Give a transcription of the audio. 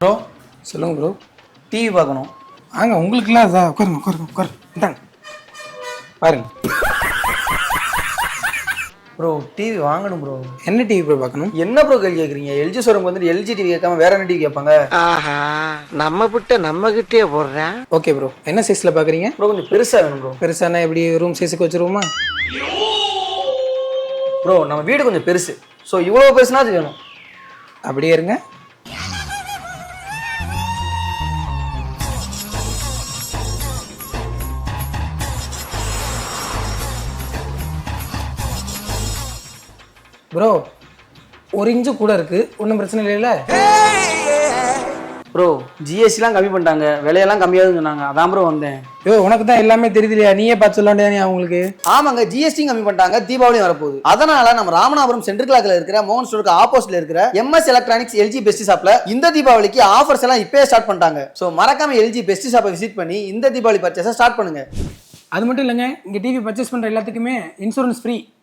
Bro சொல்லுங்க bro. TV பார்க்கணும். வாங்க உங்களுக்குலாம் அதான் உட்காருங்க இந்தாங்க பாருங்க. ப்ரோ டிவி வாங்கணும் ப்ரோ. என்ன டிவி ப்ரோ பார்க்கணும்? என்ன ப்ரோ கேள்வி கேட்குறீங்க? எல்ஜி ஷோரூம் வந்துட்டு எல்ஜி டிவி கேட்காம வேற என்ன டிவி கேட்பாங்க? ஆஹா, நம்ம கிட்ட நம்ம கிட்டே போடுறேன். ஓகே ப்ரோ, என்ன சைஸில் பார்க்குறீங்க? ப்ரோ கொஞ்சம் பெருசாக வேணும் ப்ரோ. பெருசானா எப்படி ரூம் சைஸுக்கு வச்சுருவோமா? ப்ரோ நம்ம வீடு கொஞ்சம் பெருசு, ஸோ இவ்வளோ பெருசுனா அது வேணும். அப்படியே இருங்க. ப்ரோ 1 இன்ச்சு கூட இருக்கு, ஒன்றும் பிரச்சனை இல்லைல்ல? ப்ரோ ஜிஎஸ்டிலாம் கம்மி பண்ணிட்டாங்க, விலையெல்லாம் கம்மியாகுதுன்னு சொன்னாங்க, அதான் ப்ரோ வந்தேன். உனக்கு தான் எல்லாமே தெரியுது இல்லையா, நீயே பார்த்து சொல்ல வேண்டியதானே அவங்களுக்கு? ஆமாங்க, ஜிஎஸ்டியும் கம்மி பண்ணிட்டாங்க, தீபாவளி வரப்போகுது. அதனால நம்ம ராமநாதபுரம் சென்ட்ரல் கிளாக்ல இருக்கிற மோகன் ஸ்டோருக்கு ஆப்போசிட்ல இருக்கிற எம்எஸ் எலக்ட்ரானிக்ஸ் எல்ஜி பெஸ்ட் ஷாப்ல இந்த தீபாவளிக்கு ஆஃபர்ஸ் எல்லாம் இப்பயே ஸ்டார்ட் பண்ணிட்டாங்க. ஸோ மறக்காம எல்ஜி பெஸ்ட் ஷாப்பை விசிட் பண்ணி இந்த தீபாவளி பர்ச்சேஸை ஸ்டார்ட் பண்ணுங்க. அது மட்டும் இல்லைங்க, இங்கே டிவி பர்ச்சேஸ் பண்ணுற எல்லாத்துக்குமே இன்சூரன்ஸ் ஃப்ரீ.